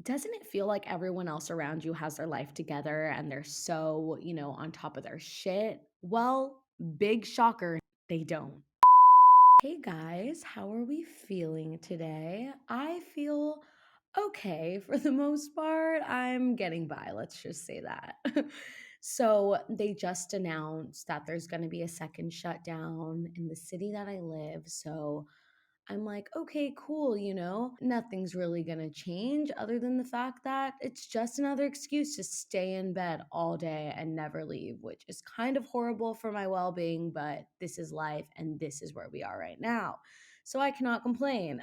Doesn't it feel like everyone else around you has their life together and they're so, on top of their shit? Well, big shocker, they don't. Hey guys, how are we feeling today? I feel okay for the most part. I'm getting by, let's just say that. So, they just announced that there's going to be a second shutdown in the city that I live. So, I'm like, okay, cool, nothing's really gonna change other than the fact that it's just another excuse to stay in bed all day and never leave, which is kind of horrible for my well being, but this is life and this is where we are right now. So I cannot complain.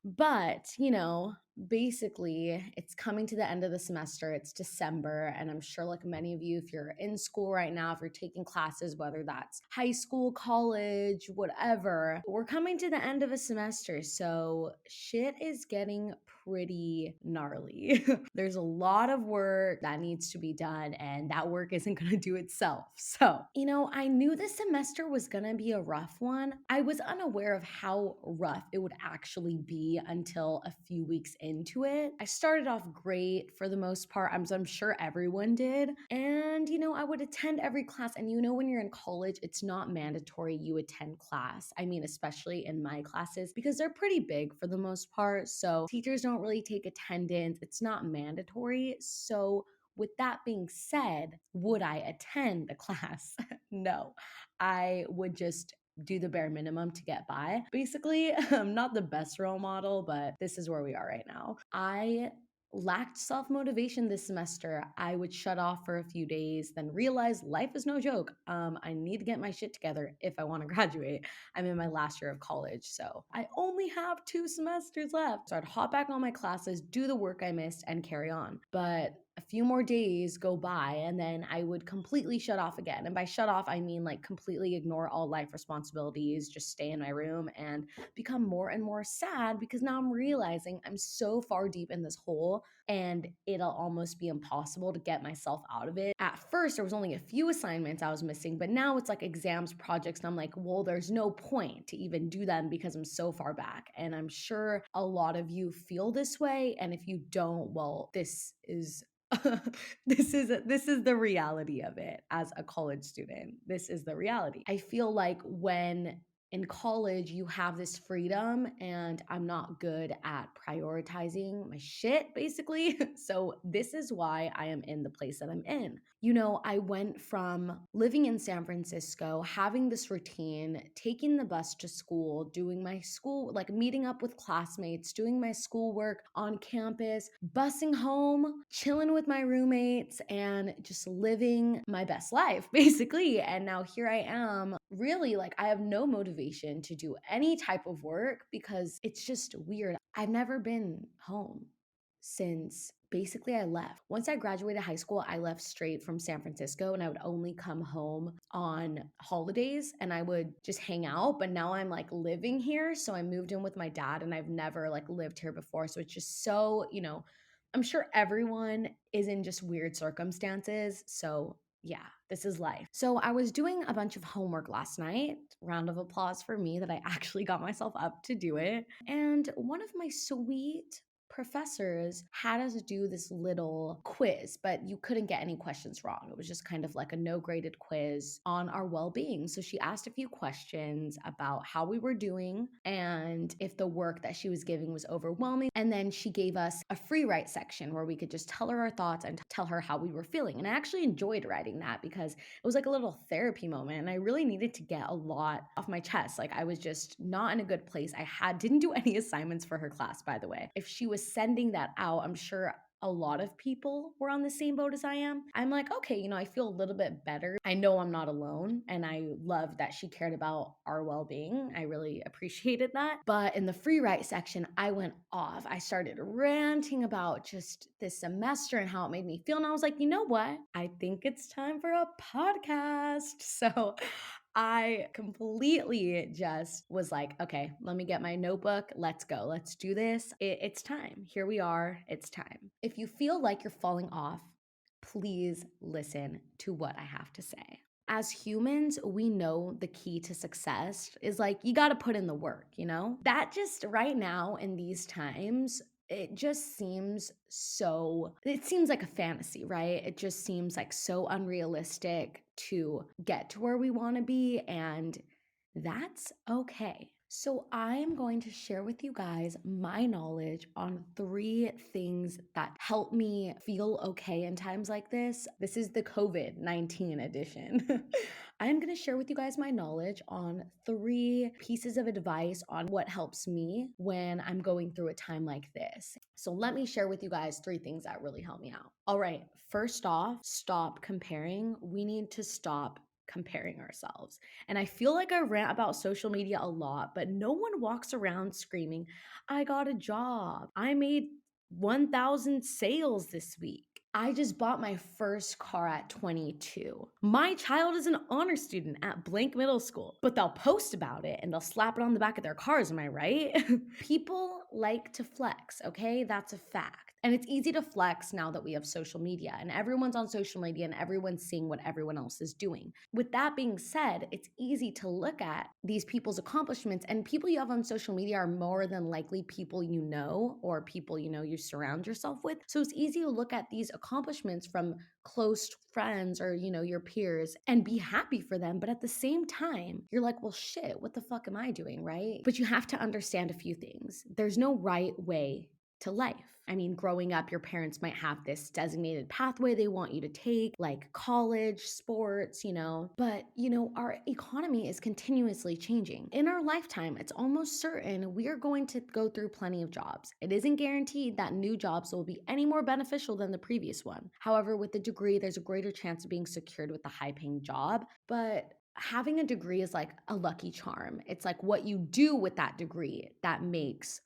But, basically, it's coming to the end of the semester. It's December. And I'm sure, like many of you, if you're in school right now, if you're taking classes, whether that's high school, college, whatever, we're coming to the end of a semester. So shit is getting pretty gnarly. There's a lot of work that needs to be done, and that work isn't going to do itself. So, I knew this semester was going to be a rough one. I was unaware of how rough it would actually be until a few weeks into it. I started off great for the most part. I'm sure everyone did. And, I would attend every class. And, when you're in college, it's not mandatory you attend class. I mean, especially in my classes, because they're pretty big for the most part. So teachers don't really take attendance. It's not mandatory. So, with that being said, would I attend the class? No, I would just do the bare minimum to get by. Basically, I'm not the best role model, but this is where we are right now. I lacked self motivation this semester. I would shut off for a few days, then realize life is no joke. I need to get my shit together if I want to graduate. I'm in my last year of college, so I only have 2 semesters left. So I'd hop back on my classes, do the work I missed, and carry on. But a few more days go by and then I would completely shut off again. And by shut off, I mean like completely ignore all life responsibilities, just stay in my room and become more and more sad because now I'm realizing I'm so far deep in this hole and it'll almost be impossible to get myself out of it. At first, there was only a few assignments I was missing, but now it's like exams, projects, and I'm like, well, there's no point to even do them because I'm so far back. And I'm sure a lot of you feel this way. And if you don't, well, this is this is the reality of it as a college student. This is the reality. I feel like when in college you have this freedom and I'm not good at prioritizing my shit basically. So this is why I am in the place that I'm in. I went from living in San Francisco, having this routine, taking the bus to school, doing my school, like meeting up with classmates, doing my schoolwork on campus, busing home, chilling with my roommates, and just living my best life, basically. And now here I am, really, like, I have no motivation to do any type of work because it's just weird. I've never been home since basically I left. Once I graduated high school, I left straight from San Francisco and I would only come home on holidays and I would just hang out. But now I'm like living here. So I moved in with my dad and I've never like lived here before. So it's just so, I'm sure everyone is in just weird circumstances. So yeah, this is life. So I was doing a bunch of homework last night. Round of applause for me that I actually got myself up to do it. And one of my sweet professors had us do this little quiz, but you couldn't get any questions wrong. It was just kind of like a no graded quiz on our well being. So she asked a few questions about how we were doing and if the work that she was giving was overwhelming. And then she gave us a free write section where we could just tell her our thoughts and tell her how we were feeling. And I actually enjoyed writing that because it was like a little therapy moment. And I really needed to get a lot off my chest. Like I was just not in a good place. Didn't do any assignments for her class, by the way. If she was sending that out, I'm sure a lot of people were on the same boat as I am. I'm like, okay, I feel a little bit better. I know I'm not alone. And I love that she cared about our well being. I really appreciated that. But in the free write section, I went off. I started ranting about just this semester and how it made me feel. And I was like, you know what? I think it's time for a podcast. So I completely just was like, okay, let me get my notebook. Let's go. Let's do this. It's time. Here we are. It's time. If you feel like you're falling off, please listen to what I have to say. As humans, we know the key to success is like, you got to put in the work, That just right now in these times, it just seems it seems like a fantasy, right? It just seems like so unrealistic to get to where we want to be, and that's okay. So, I'm going to share with you guys my knowledge on 3 things that help me feel okay in times like this. This is the COVID-19 edition. I'm going to share with you guys my knowledge on 3 pieces of advice on what helps me when I'm going through a time like this. So, let me share with you guys 3 things that really help me out. All right, first off, stop comparing. We need to stop comparing ourselves. And I feel like I rant about social media a lot, but no one walks around screaming, I got a job. I made 1,000 sales this week. I just bought my first car at 22. My child is an honor student at blank middle school, but they'll post about it and they'll slap it on the back of their cars. Am I right? People like to flex, okay? That's a fact. And it's easy to flex now that we have social media and everyone's on social media and everyone's seeing what everyone else is doing. With that being said, it's easy to look at these people's accomplishments, and people you have on social media are more than likely people you know or people you surround yourself with. So it's easy to look at these accomplishments from close friends or your peers and be happy for them, but at the same time you're like, well shit, what the fuck am I doing, right? But you have to understand a few things. There's no right way to life. I mean, growing up, your parents might have this designated pathway they want you to take, like college, sports, but our economy is continuously changing. In our lifetime, it's almost certain we are going to go through plenty of jobs. It isn't guaranteed that new jobs will be any more beneficial than the previous one. However, with a degree, there's a greater chance of being secured with a high-paying job, but having a degree is like a lucky charm. It's like what you do with that degree that makes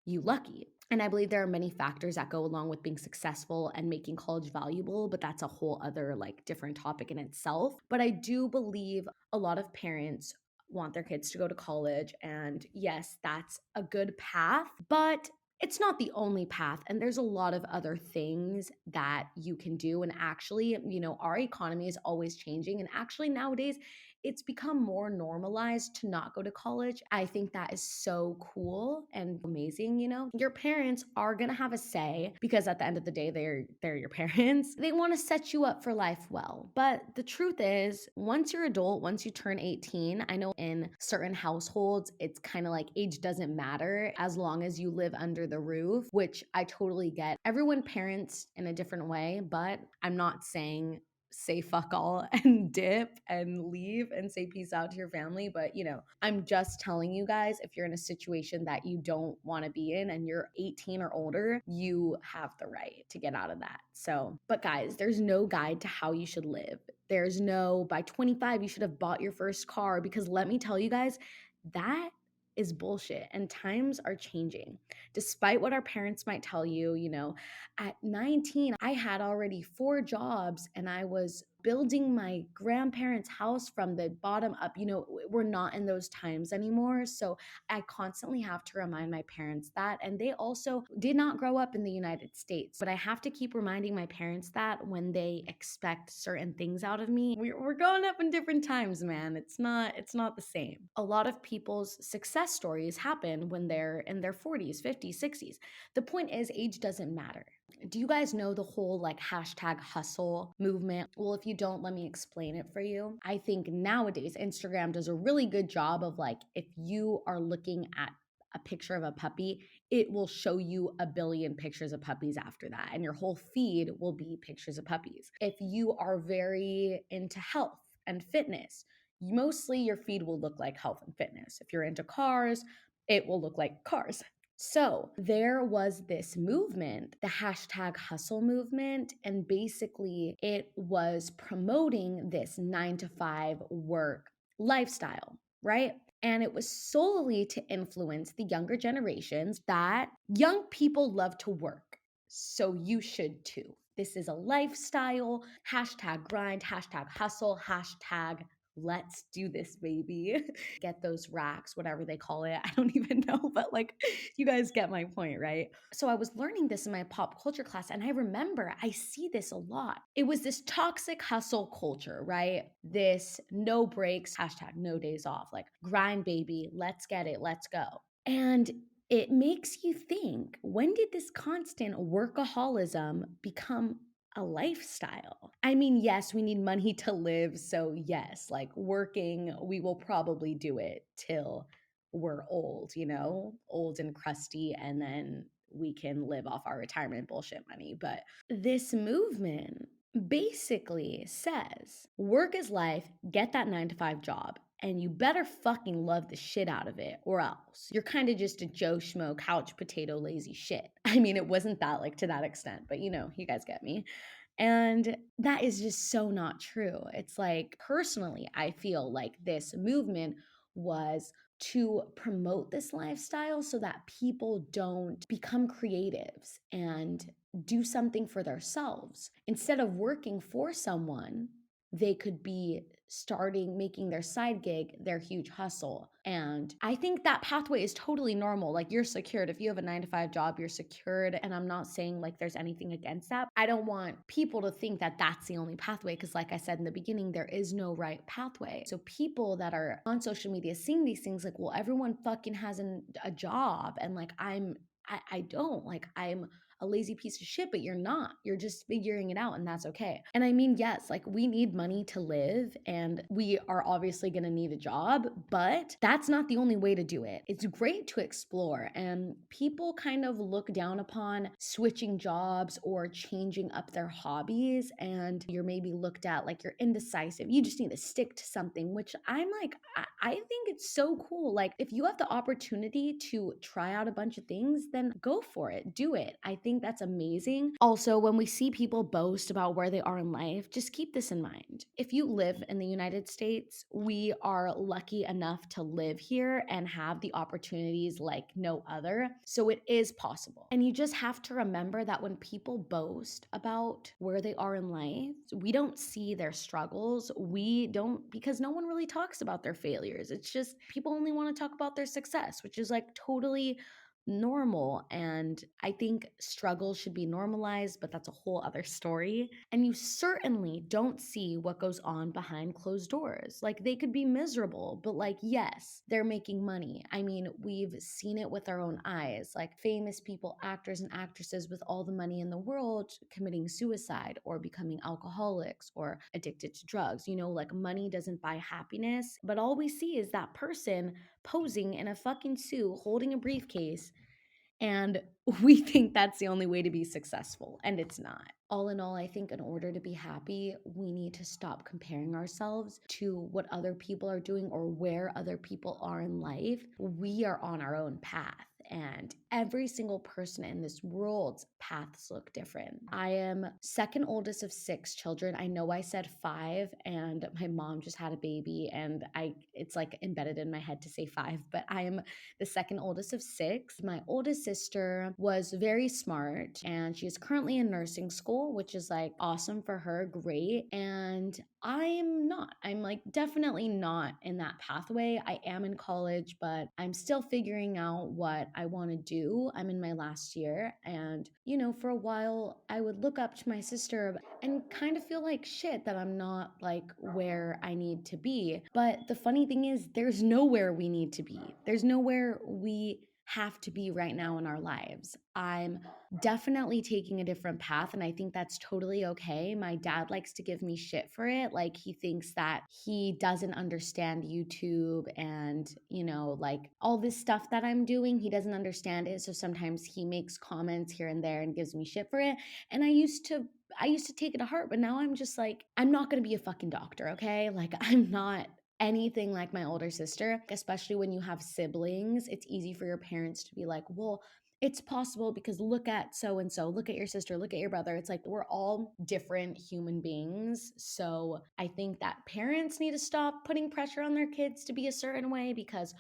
you lucky. And I believe there are many factors that go along with being successful and making college valuable, but that's a whole other different topic in itself. But I do believe a lot of parents want their kids to go to college, and yes, that's a good path, but it's not the only path, and there's a lot of other things that you can do. And actually, our economy is always changing, and actually nowadays it's become more normalized to not go to college. I think that is so cool and amazing. Your parents are going to have a say because at the end of the day, they're your parents. They want to set you up for life well. But the truth is, once you're adult, once you turn 18, I know in certain households, it's kind of like age doesn't matter as long as you live under the roof, which I totally get. Everyone parents in a different way, but I'm not saying say fuck all and dip and leave and say peace out to your family. But, I'm just telling you guys, if you're in a situation that you don't want to be in and you're 18 or older, you have the right to get out of that. So, but guys, there's no guide to how you should live. There's no, by 25, you should have bought your first car, because let me tell you guys, that is bullshit, and times are changing. Despite what our parents might tell you, at 19, I had already 4 jobs and I was building my grandparents' house from the bottom up. We're not in those times anymore. So I constantly have to remind my parents that. And they also did not grow up in the United States. But I have to keep reminding my parents that when they expect certain things out of me. We're growing up in different times, man. It's not the same. A lot of people's success stories happen when they're in their 40s, 50s, 60s. The point is, age doesn't matter. Do you guys know the whole hashtag hustle movement? Well, if you don't, let me explain it for you. I think nowadays Instagram does a really good job of if you are looking at a picture of a puppy, it will show you a billion pictures of puppies after that, and your whole feed will be pictures of puppies. If you are very into health and fitness, mostly your feed will look like health and fitness. If you're into cars, it will look like cars. So there was this movement, the hashtag hustle movement, and basically it was promoting this 9 to 5 work lifestyle, right? And it was solely to influence the younger generations that young people love to work. So you should too. This is a lifestyle, hashtag grind, hashtag hustle, hashtag let's do this, baby. Get those racks, whatever they call it. I don't even know, but you guys get my point, right? So I was learning this in my pop culture class, and I remember I see this a lot. It was this toxic hustle culture, right? This no breaks, hashtag no days off, grind, baby, let's get it, let's go. And it makes you think, when did this constant workaholism become a lifestyle? I mean, yes, we need money to live. So, yes, like working, we will probably do it till we're old, old and crusty, and then we can live off our retirement bullshit money. But this movement basically says work is life, get that 9 to 5 job, and you better fucking love the shit out of it, or else you're kind of just a Joe Schmo, couch potato, lazy shit. I mean, it wasn't that like to that extent, but you guys get me. And that is just so not true. It's like, personally, I feel like this movement was to promote this lifestyle so that people don't become creatives and do something for themselves. Instead of working for someone, they could be starting making their side gig their huge hustle. And I think that pathway is totally normal. Like, you're secured. If you have a 9 to 5 job, you're secured. And I'm not saying like there's anything against that. I don't want people to think that that's the only pathway, because like I said in the beginning, there is no right pathway. So people that are on social media seeing these things like, well, everyone fucking has a job, and like I don't, like, I'm a lazy piece of shit, but you're not. You're just figuring it out, and that's okay. And I mean, yes, like, we need money to live, and we are obviously going to need a job, but that's not the only way to do it. It's great to explore, and people kind of look down upon switching jobs or changing up their hobbies, and you're maybe looked at like you're indecisive. You just need to stick to something, which I'm like, I think it's so cool. Like, if you have the opportunity to try out a bunch of things, then go for it, do it. I think that's amazing. Also, when we see people boast about where they are in life, just keep this in mind. If you live in the United States, we are lucky enough to live here and have the opportunities like no other. So it is possible. And you just have to remember that when people boast about where they are in life, we don't see their struggles. We don't, because no one really talks about their failures. It's just people only want to talk about their success, which is like totally normal. And I think struggle should be normalized, but that's a whole other story. And you certainly don't see what goes on behind closed doors. Like, they could be miserable, but like, yes, they're making money. I mean, we've seen it with our own eyes, like famous people, actors and actresses with all the money in the world committing suicide or becoming alcoholics or addicted to drugs. Like, money doesn't buy happiness, but all we see is that person posing in a fucking suit holding a briefcase, and we think that's the only way to be successful, and it's not. All in all, I think in order to be happy, we need to stop comparing ourselves to what other people are doing or where other people are in life. We are on our own path, and every single person in this world's paths look different. I am second oldest of 6 children. I know I said 5, and my mom just had a baby, and it's like embedded in my head to say 5, but I am the second oldest of 6. My oldest sister was very smart, and she is currently in nursing school, which is like awesome for her, great. And I'm not. I'm like definitely not in that pathway. I am in college, but I'm still figuring out what I want to do. I'm in my last year, and for a while I would look up to my sister and kind of feel like shit that I'm not like where I need to be. But the funny thing is, there's nowhere we need to be. There's nowhere we have to be right now in our lives. I'm definitely taking a different path, and I think that's totally okay. My dad likes to give me shit for it. Like, he thinks that he doesn't understand YouTube and, like all this stuff that I'm doing, he doesn't understand it. So sometimes he makes comments here and there and gives me shit for it. And I used to take it to heart, but now I'm just like, I'm not going to be a fucking doctor, okay? Like, I'm not anything like my older sister, especially when you have siblings. It's easy for your parents to be like, well, it's possible because look at so and so, look at your sister, look at your brother. It's like, we're all different human beings. So I think that parents need to stop putting pressure on their kids to be a certain way, because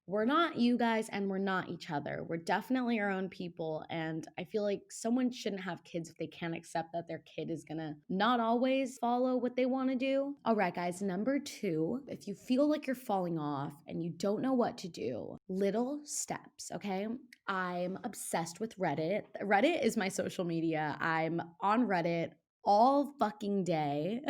we're not you guys and we're not each other. We're definitely our own people. And I feel like someone shouldn't have kids if they can't accept that their kid is gonna not always follow what they wanna do. All right, guys, number 2, if you feel like you're falling off and you don't know what to do, little steps, okay? I'm obsessed with Reddit. Reddit is my social media. I'm on Reddit all fucking day.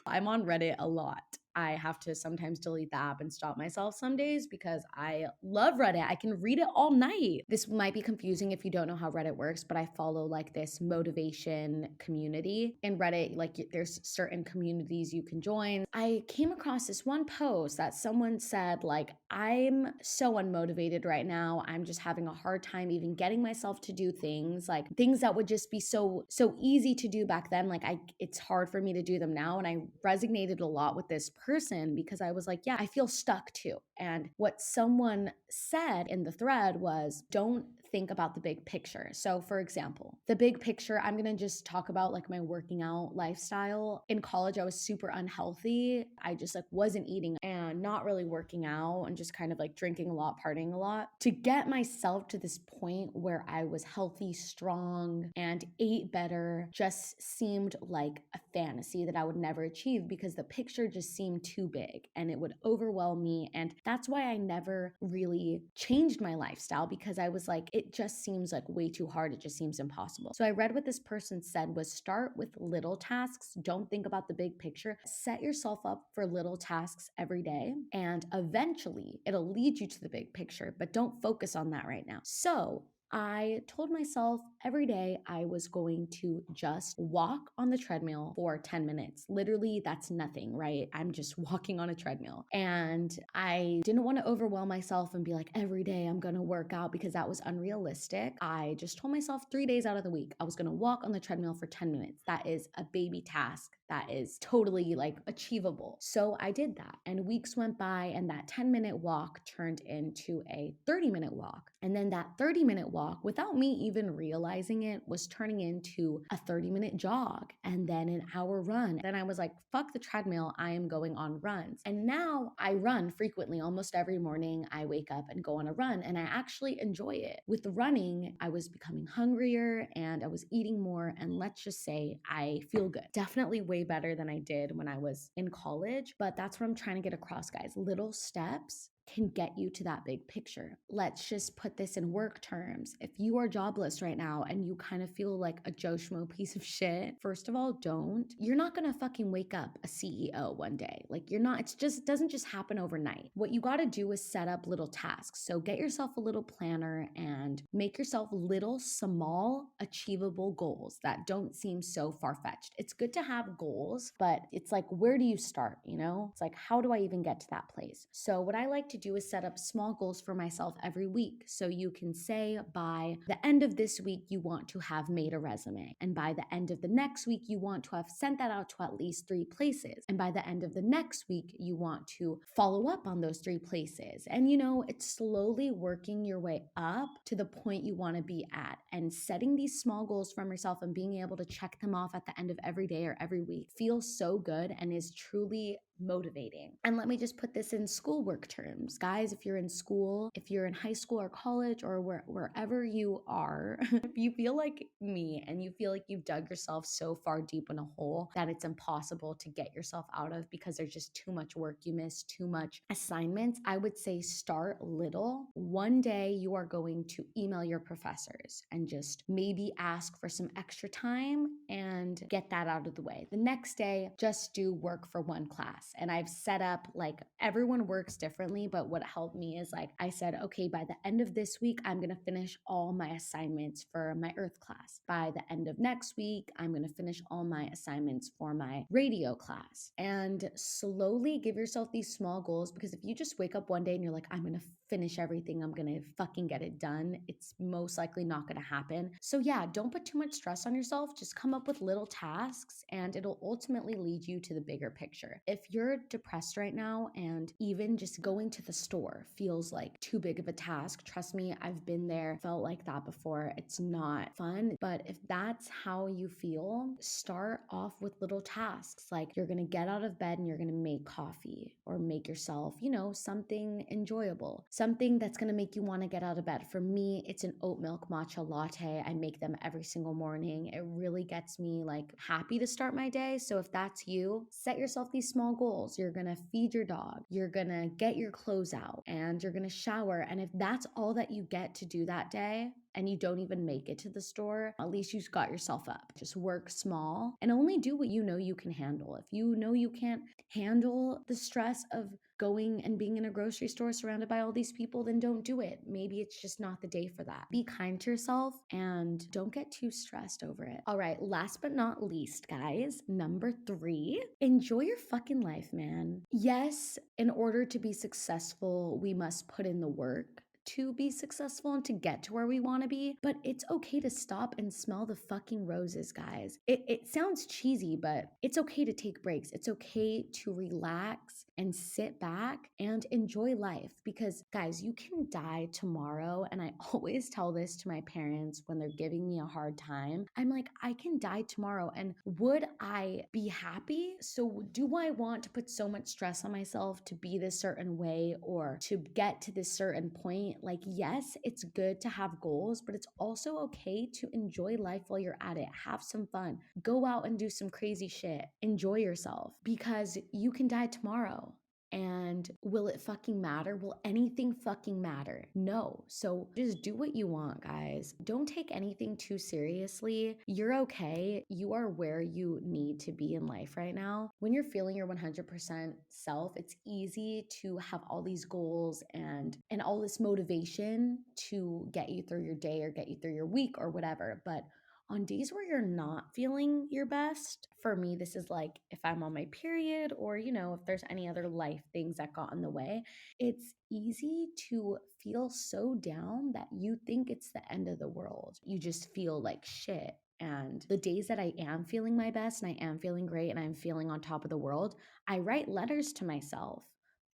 I'm on Reddit a lot. I have to sometimes delete the app and stop myself some days because I love Reddit. I can read it all night. This might be confusing if you don't know how Reddit works, but I follow like this motivation community in Reddit. Like there's certain communities you can join. I came across this one post that someone said, like, I'm so unmotivated right now. I'm just having a hard time even getting myself to do things, like things that would just be so easy to do back then. Like it's hard for me to do them now. And I resonated a lot with this person because I was like, yeah, I feel stuck too. And what someone said in the thread was, don't think about the big picture. So for example, the big picture, I'm going to just talk about like my working out lifestyle. In college, I was super unhealthy. I just like wasn't eating and not really working out and just kind of like drinking a lot, partying a lot. To get myself to this point where I was healthy, strong, and ate better just seemed like a fantasy that I would never achieve because the picture just seemed too big and it would overwhelm me. And that's why I never really changed my lifestyle, because I was like, it just seems like way too hard. It just seems impossible. So I read what this person said was, start with little tasks. Don't think about the big picture. Set yourself up for little tasks every day, and eventually it'll lead you to the big picture, but don't focus on that right now. So I told myself every day I was going to just walk on the treadmill for 10 minutes. Literally, that's nothing, right? I'm just walking on a treadmill. And I didn't want to overwhelm myself and be like, every day I'm going to work out, because that was unrealistic. I just told myself 3 days out of the week, I was going to walk on the treadmill for 10 minutes. That is a baby task. That is totally like achievable. So I did that, and weeks went by, and that 10-minute walk turned into a 30-minute walk. And then that 30-minute walk, without me even realizing it, was turning into a 30-minute jog and then an hour run. Then I was like, fuck the treadmill, I am going on runs. And now I run frequently. Almost every morning I wake up and go on a run, and I actually enjoy it. With running, I was becoming hungrier and I was eating more, and let's just say I feel good. Definitely way better than I did when I was in college, but that's what I'm trying to get across, guys. Little steps can get you to that big picture. Let's just put this in work terms. If you are jobless right now and you kind of feel like a Joe Schmo piece of shit, first of all, don't. You're not gonna fucking wake up a CEO one day. Like you're not, it's just, doesn't just happen overnight. What you gotta do is set up little tasks. So get yourself a little planner and make yourself little, small, achievable goals that don't seem so far-fetched. It's good to have goals, but it's like, where do you start? You know, it's like, how do I even get to that place? So what I like to do is set up small goals for myself every week. So you can say by the end of this week, you want to have made a resume. And by the end of the next week, you want to have sent that out to at least 3 places. And by the end of the next week, you want to follow up on those 3 places. And you know, it's slowly working your way up to the point you want to be at. And setting these small goals from yourself and being able to check them off at the end of every day or every week feels so good and is truly motivating. And let me just put this in schoolwork terms. Guys, if you're in school, if you're in high school or college or wherever you are, if you feel like me and you feel like you've dug yourself so far deep in a hole that it's impossible to get yourself out of because there's just too much work you miss, too much assignments, I would say start little. One day you are going to email your professors and just maybe ask for some extra time and get that out of the way. The next day, just do work for one class. And I've set up, like, everyone works differently, but what helped me is like I said, okay, by the end of this week, I'm going to finish all my assignments for my earth class. By the end of next week, I'm going to finish all my assignments for my radio class. And slowly give yourself these small goals, because if you just wake up one day and you're like, I'm going to finish everything, I'm gonna fucking get it done, it's most likely not gonna happen. So yeah, don't put too much stress on yourself. Just come up with little tasks and it'll ultimately lead you to the bigger picture. If you're depressed right now and even just going to the store feels like too big of a task, trust me, I've been there, felt like that before. It's not fun. But if that's how you feel, start off with little tasks. Like you're gonna get out of bed and you're gonna make coffee or make yourself, you know, something enjoyable, something that's going to make you want to get out of bed. For me, it's an oat milk matcha latte. I make them every single morning. It really gets me like happy to start my day. So if that's you, set yourself these small goals. You're going to feed your dog, you're going to get your clothes out, and you're going to shower. And if that's all that you get to do that day, and you don't even make it to the store, at least you've got yourself up. Just work small and only do what you know you can handle. If you know you can't handle the stress of going and being in a grocery store surrounded by all these people, then don't do it. Maybe it's just not the day for that. Be kind to yourself and don't get too stressed over it. All right, last but not least, guys, number 3, enjoy your fucking life, man. Yes, in order to be successful, we must put in the work to be successful and to get to where we want to be, but it's okay to stop and smell the fucking roses, guys. It sounds cheesy, but it's okay to take breaks. It's okay to relax and sit back and enjoy life because, guys, you can die tomorrow. And I always tell this to my parents when they're giving me a hard time. I'm like, I can die tomorrow. And would I be happy? So do I want to put so much stress on myself to be this certain way or to get to this certain point? Like, yes, it's good to have goals, but it's also okay to enjoy life while you're at it. Have some fun. Go out and do some crazy shit. Enjoy yourself because you can die tomorrow. And will it fucking matter? Will anything fucking matter? No. So just do what you want, guys. Don't take anything too seriously. You're okay. You are where you need to be in life right now. When you're feeling your 100% self, it's easy to have all these goals and all this motivation to get you through your day or get you through your week or whatever. But on days where you're not feeling your best, for me, this is like if I'm on my period or, if there's any other life things that got in the way, it's easy to feel so down that you think it's the end of the world. You just feel like shit. And the days that I am feeling my best and I am feeling great and I'm feeling on top of the world, I write letters to myself.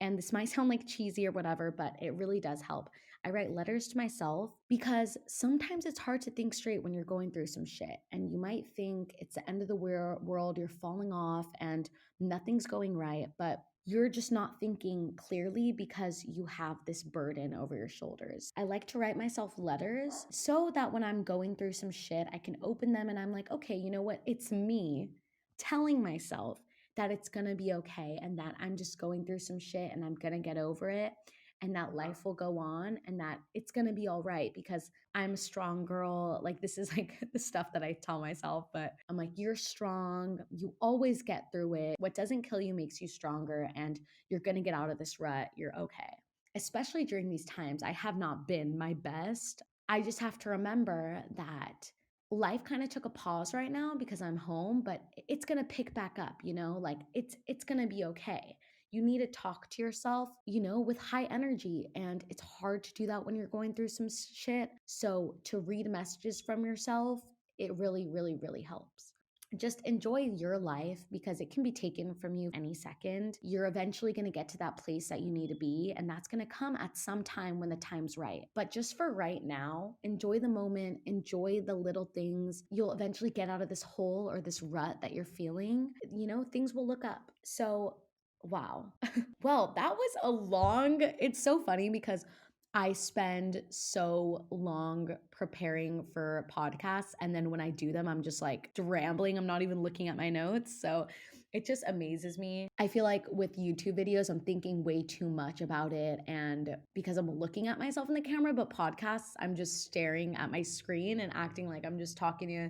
And this might sound like cheesy or whatever, but it really does help. I write letters to myself because sometimes it's hard to think straight when you're going through some shit. And you might think it's the end of the world, you're falling off and nothing's going right, but you're just not thinking clearly because you have this burden over your shoulders. I like to write myself letters so that when I'm going through some shit, I can open them and I'm like, okay, you know what? It's me telling myself that it's gonna be okay and that I'm just going through some shit and I'm gonna get over it and that life will go on and that it's gonna be all right because I'm a strong girl. Like, this is like the stuff that I tell myself, but I'm like, you're strong. You always get through it. What doesn't kill you makes you stronger and you're gonna get out of this rut. You're okay. Especially during these times, I have not been my best. I just have to remember that life kind of took a pause right now because I'm home, but it's going to pick back up, like it's going to be okay. You need to talk to yourself, with high energy, and it's hard to do that when you're going through some shit. So to read messages from yourself, it really, really, really helps. Just enjoy your life because it can be taken from you any second. You're eventually going to get to that place that you need to be, and that's going to come at some time when the time's right. But just for right now, enjoy the moment, enjoy the little things. You'll eventually get out of this hole or this rut that you're feeling. Things will look up. So, wow. Well, that was it's so funny because I spend so long preparing for podcasts. And then when I do them, I'm just like rambling. I'm not even looking at my notes. So it just amazes me. I feel like with YouTube videos, I'm thinking way too much about it. And because I'm looking at myself in the camera, but podcasts, I'm just staring at my screen and acting like I'm just talking to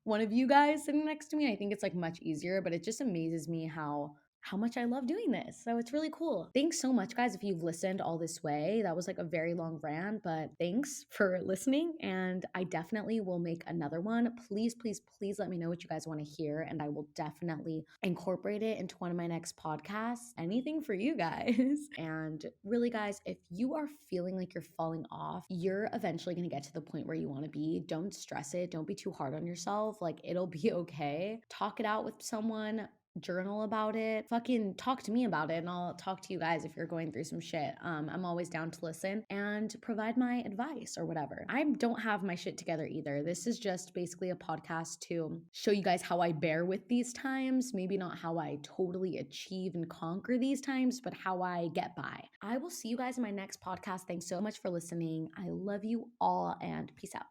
one of you guys sitting next to me. I think it's like much easier, but it just amazes me how much I love doing this. So it's really cool. Thanks so much, guys, if you've listened all this way. That was like a very long rant, but thanks for listening. And I definitely will make another one. Please, please, please let me know what you guys want to hear. And I will definitely incorporate it into one of my next podcasts. Anything for you guys. And really, guys, if you are feeling like you're falling off, you're eventually going to get to the point where you want to be. Don't stress it. Don't be too hard on yourself. Like, it'll be okay. Talk it out with someone. Journal about it, fucking talk to me about it, and I'll talk to you guys if you're going through some shit. I'm always down to listen and provide my advice or whatever. I don't have my shit together either. This is just basically a podcast to show you guys how I bear with these times. Maybe not how I totally achieve and conquer these times, but how I get by. I will see you guys in my next podcast. Thanks so much for listening. I love you all and peace out.